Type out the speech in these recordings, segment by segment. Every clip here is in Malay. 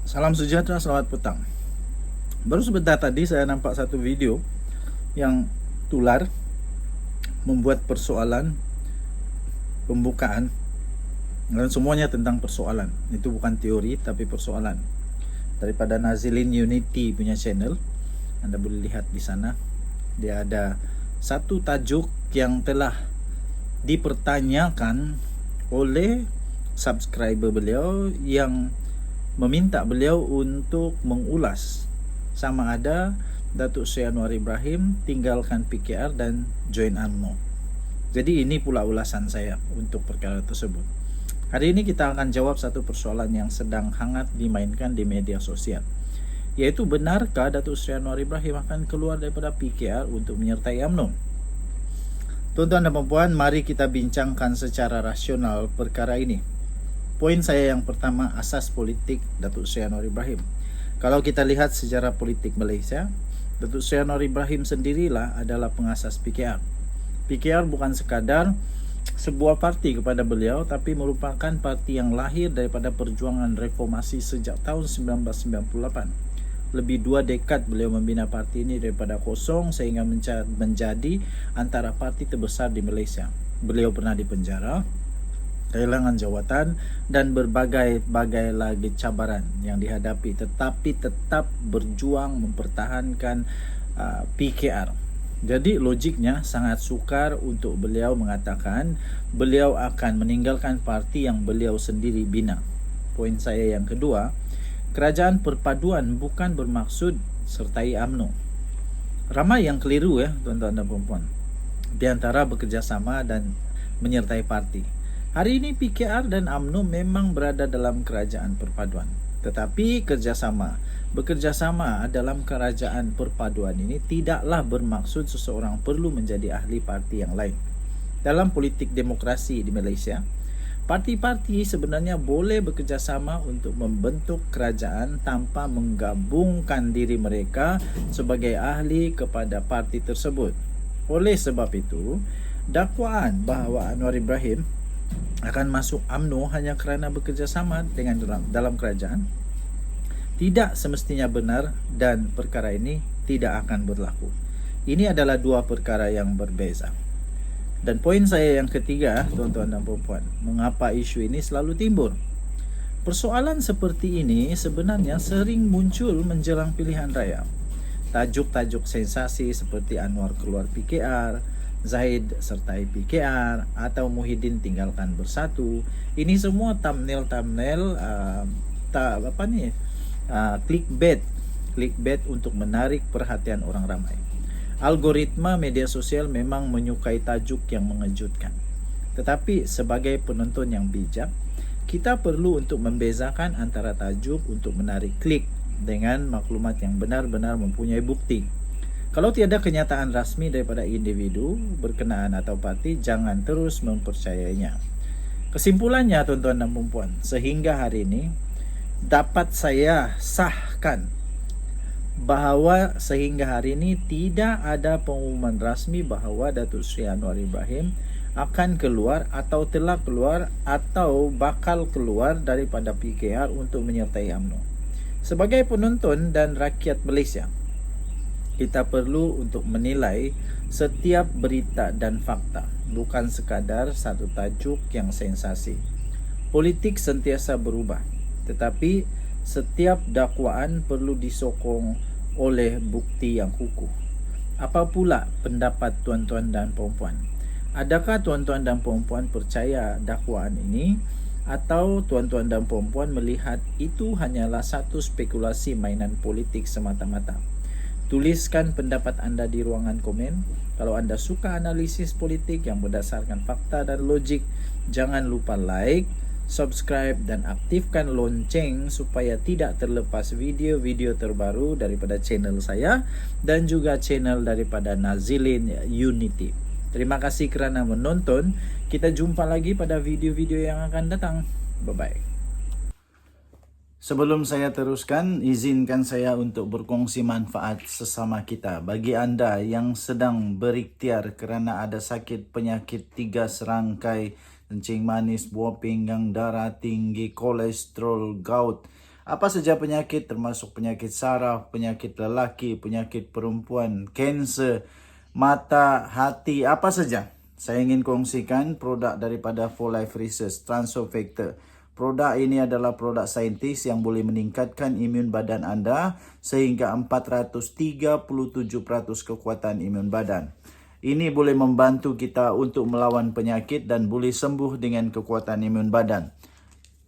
Salam sejahtera, selamat petang. Baru sebentar tadi saya nampak satu video yang tular membuat persoalan pembukaan dan semuanya tentang persoalan. Itu bukan teori tapi persoalan. Daripada Nazilin Unity punya channel, Anda boleh lihat di sana. Dia ada satu tajuk yang telah dipertanyakan oleh subscriber beliau yang meminta beliau untuk mengulas sama ada Datuk Seri Anwar Ibrahim tinggalkan PKR dan join UMNO. Jadi ini pula ulasan saya untuk perkara tersebut. Hari ini kita akan jawab satu persoalan yang sedang hangat dimainkan di media sosial, yaitu benarkah Datuk Seri Anwar Ibrahim akan keluar daripada PKR untuk menyertai UMNO? Tuan-tuan dan puan, mari kita bincangkan secara rasional perkara ini. Poin saya yang pertama, asas politik Datuk Seri Anwar Ibrahim. Kalau kita lihat sejarah politik Malaysia, Datuk Seri Anwar Ibrahim sendirilah adalah pengasas PKR. PKR bukan sekadar sebuah parti kepada beliau, tapi merupakan parti yang lahir daripada perjuangan reformasi sejak tahun 1998. Lebih 2 dekad beliau membina parti ini daripada kosong sehingga menjadi antara parti terbesar di Malaysia. Beliau pernah dipenjara, kehilangan jawatan dan berbagai-bagai lagi cabaran yang dihadapi, tetapi tetap berjuang mempertahankan PKR. Jadi logiknya sangat sukar untuk beliau mengatakan beliau akan meninggalkan parti yang beliau sendiri bina. Poin saya yang kedua, kerajaan perpaduan bukan bermaksud sertai UMNO. Ramai yang keliru tuan-tuan dan puan-puan, di antara bekerjasama dan menyertai parti. Hari ini PKR dan UMNO memang berada dalam kerajaan perpaduan, tetapi bekerjasama dalam kerajaan perpaduan ini tidaklah bermaksud seseorang perlu menjadi ahli parti yang lain. Dalam politik demokrasi di Malaysia, parti-parti sebenarnya boleh bekerjasama untuk membentuk kerajaan tanpa menggabungkan diri mereka sebagai ahli kepada parti tersebut. Oleh sebab itu, dakwaan bahawa Anwar Ibrahim akan masuk UMNO hanya kerana bekerjasama dengan dalam kerajaan tidak semestinya benar dan perkara ini tidak akan berlaku. Ini adalah dua perkara yang berbeza. Dan poin saya yang ketiga, tuan-tuan dan puan-puan, mengapa isu ini selalu timbul? Persoalan seperti ini sebenarnya sering muncul menjelang pilihan raya. Tajuk-tajuk sensasi seperti Anwar keluar PKR, Zahid sertai PKR, atau Muhyiddin tinggalkan Bersatu. Ini semua thumbnail clickbait untuk menarik perhatian orang ramai. Algoritma media sosial memang menyukai tajuk yang mengejutkan. Tetapi sebagai penonton yang bijak, kita perlu untuk membezakan antara tajuk untuk menarik klik dengan maklumat yang benar-benar mempunyai bukti. Kalau tiada kenyataan rasmi daripada individu berkenaan atau parti, jangan terus mempercayainya. Kesimpulannya tuan-tuan dan puan-puan, sehingga hari ini dapat saya sahkan bahawa sehingga hari ini tidak ada pengumuman rasmi bahawa Datuk Seri Anwar Ibrahim akan keluar atau telah keluar atau bakal keluar daripada PKR untuk menyertai UMNO. Sebagai penonton dan rakyat Malaysia, kita perlu untuk menilai setiap berita dan fakta, bukan sekadar satu tajuk yang sensasi. Politik sentiasa berubah, tetapi setiap dakwaan perlu disokong oleh bukti yang kukuh. Apa pula pendapat tuan-tuan dan puan-puan? Adakah tuan-tuan dan puan-puan percaya dakwaan ini, atau tuan-tuan dan puan-puan melihat itu hanyalah satu spekulasi mainan politik semata-mata? Tuliskan pendapat anda di ruangan komen. Kalau anda suka analisis politik yang berdasarkan fakta dan logik, jangan lupa like, subscribe dan aktifkan lonceng supaya tidak terlepas video-video terbaru daripada channel saya dan juga channel daripada Nazilin Unity. Terima kasih kerana menonton. Kita jumpa lagi pada video-video yang akan datang. Bye-bye. Sebelum saya teruskan, izinkan saya untuk berkongsi manfaat sesama kita. Bagi anda yang sedang berikhtiar kerana ada sakit penyakit 3 serangkai, kencing manis, buah pinggang, darah tinggi, kolesterol, gout, Apa saja penyakit, termasuk penyakit saraf, penyakit lelaki, penyakit perempuan, kanser, mata, hati, apa saja. Saya ingin kongsikan produk daripada For Life Research, Transofactor. Produk ini adalah produk saintis yang boleh meningkatkan imun badan anda sehingga 437% kekuatan imun badan. Ini boleh membantu kita untuk melawan penyakit dan boleh sembuh dengan kekuatan imun badan.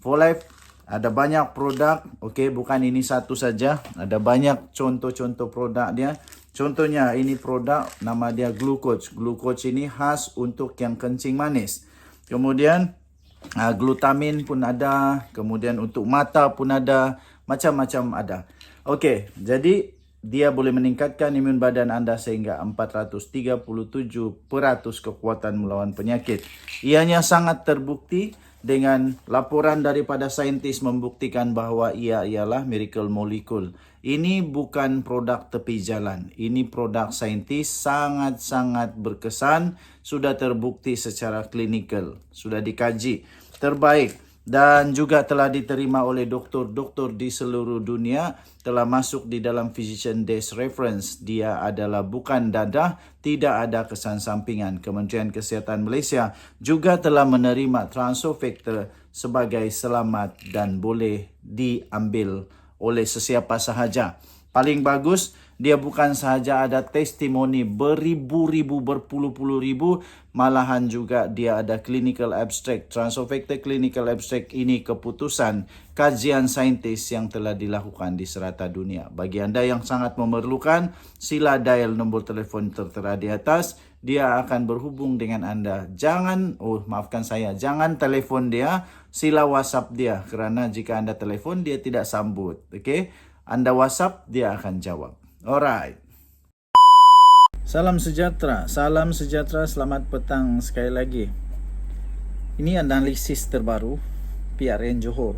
For Life ada banyak produk, okey, bukan ini satu saja. Ada banyak contoh-contoh produk dia. Contohnya ini produk nama dia Glucoach. Glucoach ini khas untuk yang kencing manis. Kemudian glutamin pun ada, kemudian untuk mata pun ada, macam-macam ada. Okey, jadi dia boleh meningkatkan imun badan anda sehingga 437% kekuatan melawan penyakit. Ianya sangat terbukti dengan laporan daripada saintis membuktikan bahawa ia ialah miracle molecule. Ini bukan produk tepi jalan. Ini produk saintis sangat-sangat berkesan, sudah terbukti secara klinikal, sudah dikaji, terbaik dan juga telah diterima oleh doktor-doktor di seluruh dunia, telah masuk di dalam Physician Desk Reference. Dia adalah bukan dadah, tidak ada kesan sampingan. Kementerian Kesihatan Malaysia juga telah menerima Transofactor sebagai selamat dan boleh diambil oleh sesiapa sahaja. Paling bagus, dia bukan sahaja ada testimoni beribu-ribu, berpuluh-puluh ribu, malahan juga dia ada clinical abstract. Transofactor clinical abstract ini keputusan kajian saintis yang telah dilakukan di serata dunia. Bagi anda yang sangat memerlukan, sila dial nombor telefon tertera di atas. Dia akan berhubung dengan anda. Jangan telefon dia, sila WhatsApp dia. Kerana jika anda telefon, dia tidak sambut. Okey? Anda WhatsApp, dia akan jawab. Alright. Salam sejahtera, selamat petang sekali lagi. Ini analisis terbaru PRN Johor.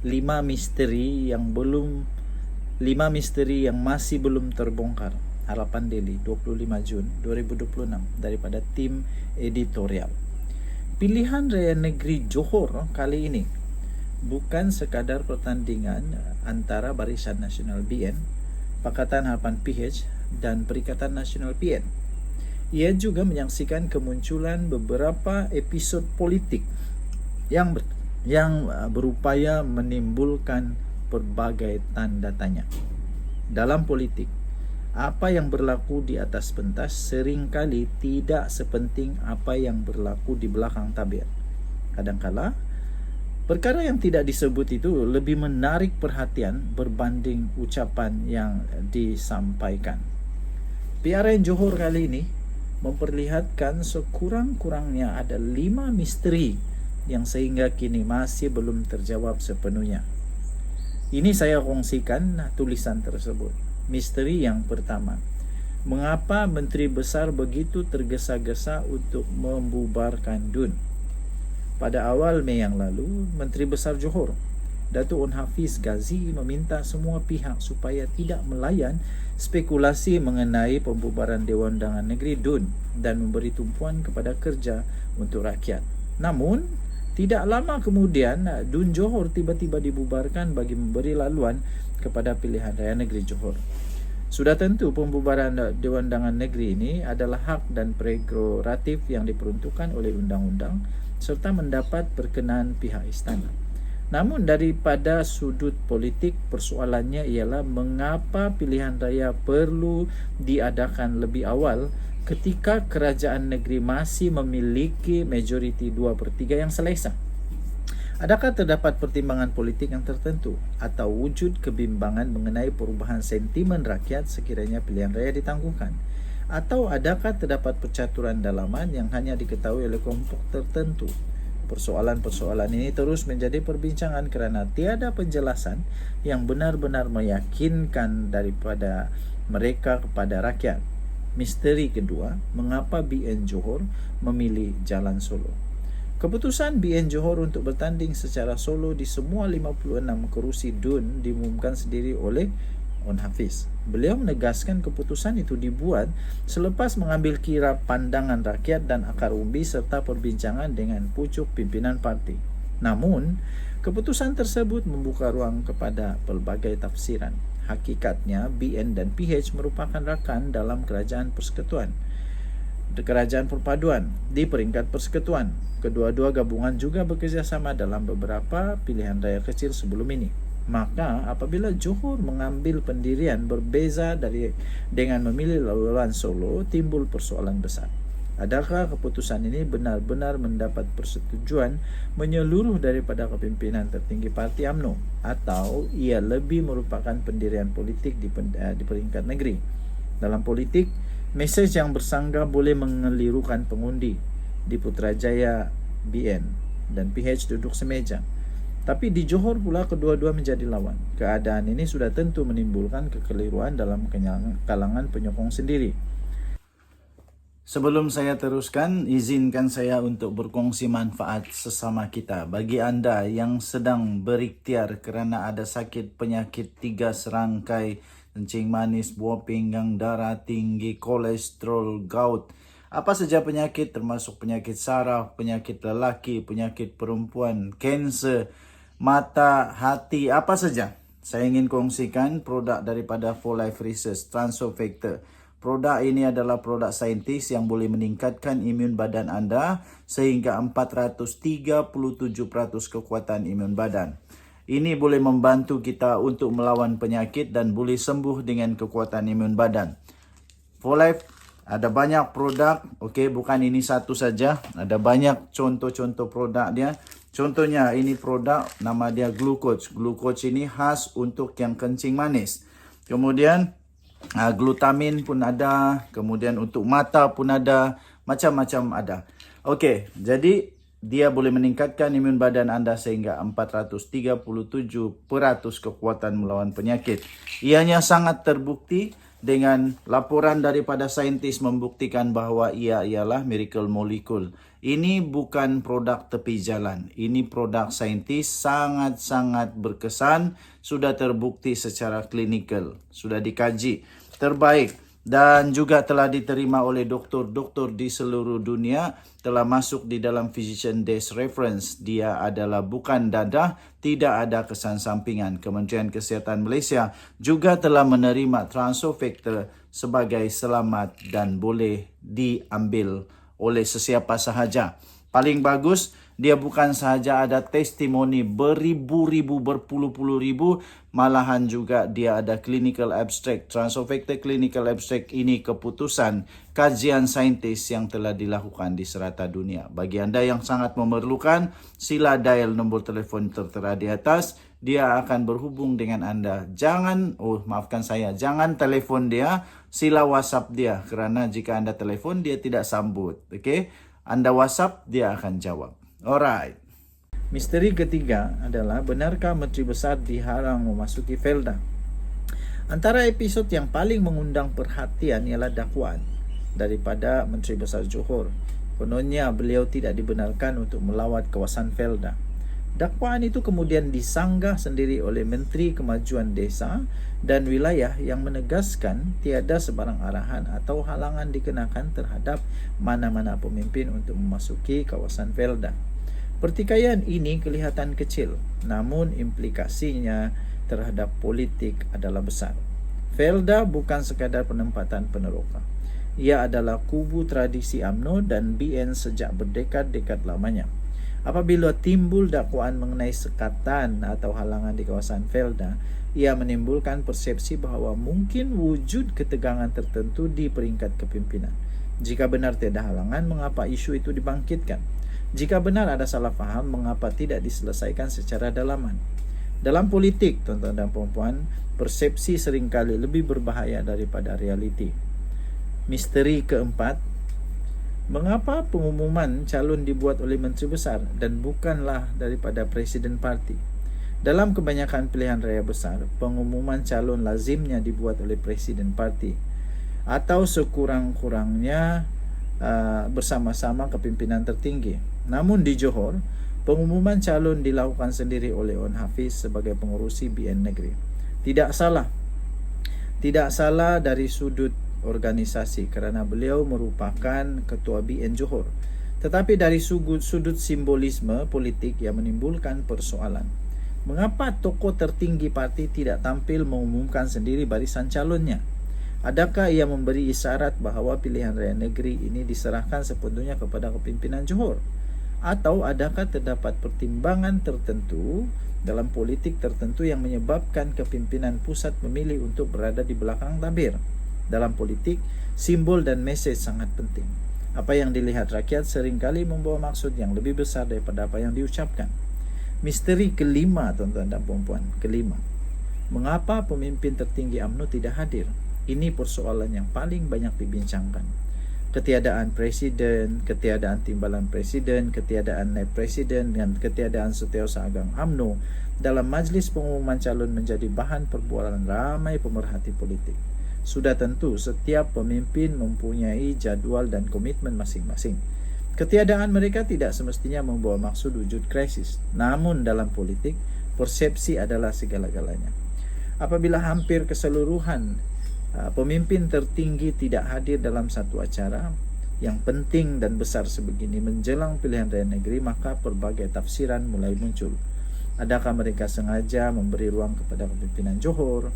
5 misteri yang masih belum terbongkar. Harapan Daily 25 Jun 2026 daripada tim editorial. Pilihan Raya Negeri Johor kali ini bukan sekadar pertandingan antara Barisan Nasional BN, Pakatan Harapan PH dan Perikatan Nasional PN. Ia juga menyaksikan kemunculan beberapa episod politik yang berupaya menimbulkan berbagai tanda tanya. Dalam politik, apa yang berlaku di atas pentas seringkali tidak sepenting apa yang berlaku di belakang tabir. Kadangkala perkara yang tidak disebut itu lebih menarik perhatian berbanding ucapan yang disampaikan. PRN Johor kali ini memperlihatkan sekurang-kurangnya ada 5 misteri yang sehingga kini masih belum terjawab sepenuhnya. Ini saya kongsikan tulisan tersebut. Misteri yang pertama, mengapa Menteri Besar begitu tergesa-gesa untuk membubarkan DUN? Pada awal Mei yang lalu, Menteri Besar Johor, Datuk Onn Hafiz Ghazi meminta semua pihak supaya tidak melayan spekulasi mengenai pembubaran Dewan Undangan Negeri DUN dan memberi tumpuan kepada kerja untuk rakyat. Namun, tidak lama kemudian, DUN Johor tiba-tiba dibubarkan bagi memberi laluan kepada pilihan raya negeri Johor. Sudah tentu pembubaran Dewan Undangan Negeri ini adalah hak dan prerogatif yang diperuntukkan oleh undang-undang serta mendapat perkenaan pihak istana. Namun daripada sudut politik, persoalannya ialah mengapa pilihan raya perlu diadakan lebih awal ketika kerajaan negeri masih memiliki majoriti 2/3 yang selesa. Adakah terdapat pertimbangan politik yang tertentu atau wujud kebimbangan mengenai perubahan sentimen rakyat sekiranya pilihan raya ditangguhkan? Atau adakah terdapat percaturan dalaman yang hanya diketahui oleh kelompok tertentu? Persoalan-persoalan ini terus menjadi perbincangan kerana tiada penjelasan yang benar-benar meyakinkan daripada mereka kepada rakyat. Misteri kedua, mengapa BN Johor memilih jalan solo? Keputusan BN Johor untuk bertanding secara solo di semua 56 kerusi DUN diumumkan sendiri oleh Onn Hafiz. Beliau menegaskan keputusan itu dibuat selepas mengambil kira pandangan rakyat dan akar umbi serta perbincangan dengan pucuk pimpinan parti. Namun, Keputusan tersebut membuka ruang kepada pelbagai tafsiran. Hakikatnya, BN dan PH merupakan rakan dalam kerajaan persekutuan, kerajaan perpaduan di peringkat persekutuan. Kedua-dua gabungan juga bekerjasama dalam beberapa pilihan raya kecil sebelum ini. Maka apabila Johor mengambil pendirian berbeza dengan memilih laluan Solo, timbul persoalan besar. Adakah keputusan ini benar-benar mendapat persetujuan menyeluruh daripada kepimpinan tertinggi parti UMNO, atau ia lebih merupakan pendirian politik di peringkat negeri? Dalam politik, mesej yang bersangga boleh mengelirukan pengundi. Di Putrajaya, BN dan PH duduk semeja. Tapi di Johor pula kedua-dua menjadi lawan. Keadaan ini sudah tentu menimbulkan kekeliruan dalam kalangan penyokong sendiri. Sebelum saya teruskan, izinkan saya untuk berkongsi manfaat sesama kita. Bagi anda yang sedang berikhtiar kerana ada sakit penyakit 3 serangkai, kencing manis, buah pinggang, darah tinggi, kolesterol, gout, apa saja penyakit termasuk penyakit saraf, penyakit lelaki, penyakit perempuan, kanser, mata, hati, apa saja. Saya ingin kongsikan produk daripada For Life Research, Transofactor. Produk ini adalah produk saintis yang boleh meningkatkan imun badan anda sehingga 437% kekuatan imun badan. Ini boleh membantu kita untuk melawan penyakit dan boleh sembuh dengan kekuatan imun badan. For Life ada banyak produk, bukan ini satu saja. Ada banyak contoh-contoh produk dia. Contohnya ini produk nama dia Glucoach. Glucoach ini khas untuk yang kencing manis. Kemudian glutamin pun ada, kemudian untuk mata pun ada, macam-macam ada. Jadi dia boleh meningkatkan imun badan anda sehingga 437% kekuatan melawan penyakit. Ianya sangat terbukti dengan laporan daripada saintis membuktikan bahawa ia ialah miracle molecule. Ini bukan produk tepi jalan. Ini produk saintis sangat-sangat berkesan, sudah terbukti secara klinikal, sudah dikaji, terbaik dan juga telah diterima oleh doktor-doktor di seluruh dunia, telah masuk di dalam Physician Desk Reference. Dia adalah bukan dadah, tidak ada kesan sampingan. Kementerian Kesihatan Malaysia juga telah menerima Transofactor sebagai selamat dan boleh diambil oleh sesiapa sahaja. Paling bagus, dia bukan sahaja ada testimoni beribu-ribu, berpuluh-puluh ribu, malahan juga dia ada clinical abstract. Transofactor clinical abstract ini keputusan kajian saintis yang telah dilakukan di serata dunia. Bagi anda yang sangat memerlukan, sila dial nombor telefon tertera di atas. Dia akan berhubung dengan anda. Jangan telefon dia, sila WhatsApp dia. Kerana jika anda telefon, dia tidak sambut. Anda WhatsApp, dia akan jawab. Alright. Misteri ketiga adalah, benarkah Menteri Besar diharang memasuki Felda? Antara episod yang paling mengundang perhatian ialah dakwaan daripada Menteri Besar Johor. Kononnya beliau tidak dibenarkan untuk melawat kawasan Felda. Dakwaan itu kemudian disanggah sendiri oleh Menteri Kemajuan Desa dan Wilayah yang menegaskan tiada sebarang arahan atau halangan dikenakan terhadap mana-mana pemimpin untuk memasuki kawasan Felda. Pertikaian ini kelihatan kecil, namun implikasinya terhadap politik adalah besar. Felda bukan sekadar penempatan peneroka. Ia adalah kubu tradisi UMNO dan BN sejak berdekad-dekad lamanya. Apabila timbul dakwaan mengenai sekatan atau halangan di kawasan Felda, ia menimbulkan persepsi bahawa mungkin wujud ketegangan tertentu di peringkat kepimpinan. Jika benar tiada halangan, mengapa isu itu dibangkitkan? Jika benar ada salah faham, mengapa tidak diselesaikan secara dalaman? Dalam politik, tuan-tuan dan puan-puan, persepsi seringkali lebih berbahaya daripada realiti. Misteri keempat, mengapa pengumuman calon dibuat oleh Menteri Besar dan bukanlah daripada Presiden Parti? Dalam kebanyakan pilihan raya besar, pengumuman calon lazimnya dibuat oleh Presiden Parti atau sekurang-kurangnya bersama-sama kepimpinan tertinggi. Namun di Johor, pengumuman calon dilakukan sendiri oleh On Hafiz sebagai pengurusi BN Negeri. Tidak salah dari sudut organisasi kerana beliau merupakan ketua BN Johor. Tetapi dari sudut simbolisme politik yang menimbulkan persoalan. Mengapa tokoh tertinggi parti tidak tampil mengumumkan sendiri barisan calonnya? Adakah ia memberi isyarat bahawa pilihan raya negeri ini diserahkan sepenuhnya kepada kepimpinan Johor? Atau adakah terdapat pertimbangan tertentu dalam politik tertentu yang menyebabkan kepimpinan pusat memilih untuk berada di belakang tabir? Dalam politik, simbol dan mesej sangat penting. Apa yang dilihat rakyat seringkali membawa maksud yang lebih besar daripada apa yang diucapkan. Misteri kelima, tuan-tuan dan puan-puan, kelima. Mengapa pemimpin tertinggi UMNO tidak hadir? Ini persoalan yang paling banyak dibincangkan. Ketiadaan presiden, ketiadaan timbalan presiden, ketiadaan naib presiden dan ketiadaan Setiausaha Agang UMNO dalam majlis pengumuman calon menjadi bahan perbualan ramai pemerhati politik. Sudah tentu setiap pemimpin mempunyai jadual dan komitmen masing-masing. Ketiadaan mereka tidak semestinya membawa maksud wujud krisis. Namun dalam politik, persepsi adalah segala-galanya. Apabila hampir keseluruhan pemimpin tertinggi tidak hadir dalam satu acara yang penting dan besar sebegini menjelang pilihan raya negeri, maka berbagai tafsiran mulai muncul. Adakah mereka sengaja memberi ruang kepada kepimpinan Johor?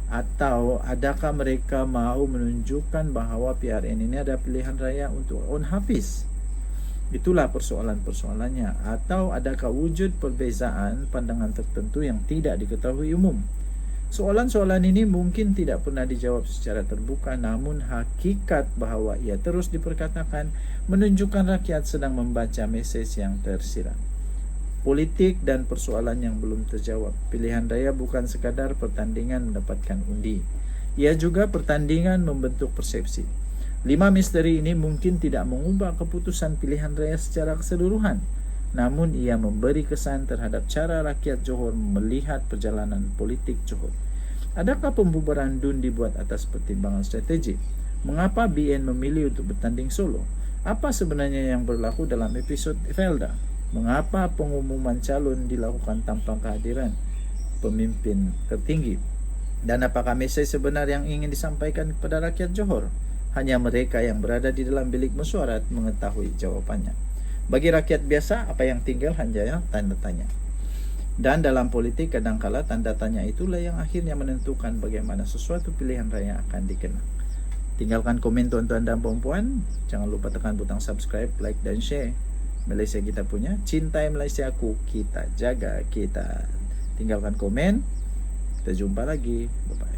Atau adakah mereka mahu menunjukkan bahawa PRN ini ada pilihan raya untuk on Hafiz? Itulah persoalan-persoalannya. Atau adakah wujud perbezaan pandangan tertentu yang tidak diketahui umum? Soalan-soalan ini mungkin tidak pernah dijawab secara terbuka, namun hakikat bahawa ia terus diperkatakan menunjukkan rakyat sedang membaca mesej yang tersirat. Politik dan persoalan yang belum terjawab. Pilihan raya bukan sekadar pertandingan mendapatkan undi. Ia juga pertandingan membentuk persepsi. 5 misteri ini mungkin tidak mengubah keputusan pilihan raya secara keseluruhan. Namun ia memberi kesan terhadap cara rakyat Johor melihat perjalanan politik Johor. Adakah pembubaran DUN dibuat atas pertimbangan strategik? Mengapa BN memilih untuk bertanding solo? Apa sebenarnya yang berlaku dalam episod Felda? Mengapa pengumuman calon dilakukan tanpa kehadiran pemimpin tertinggi? Dan apakah mesej sebenar yang ingin disampaikan kepada rakyat Johor? Hanya mereka yang berada di dalam bilik mesyuarat mengetahui jawapannya. Bagi rakyat biasa, apa yang tinggal hanya tanda tanya. Dan dalam politik kadangkala tanda tanya itulah yang akhirnya menentukan bagaimana sesuatu pilihan raya akan dikenang. Tinggalkan komen tuan-tuan dan puan-puan. Jangan lupa tekan butang subscribe, like dan share. Malaysia kita punya, cintai Malaysiaku, kita jaga kita. Tinggalkan komen. Kita jumpa lagi. Bye-bye.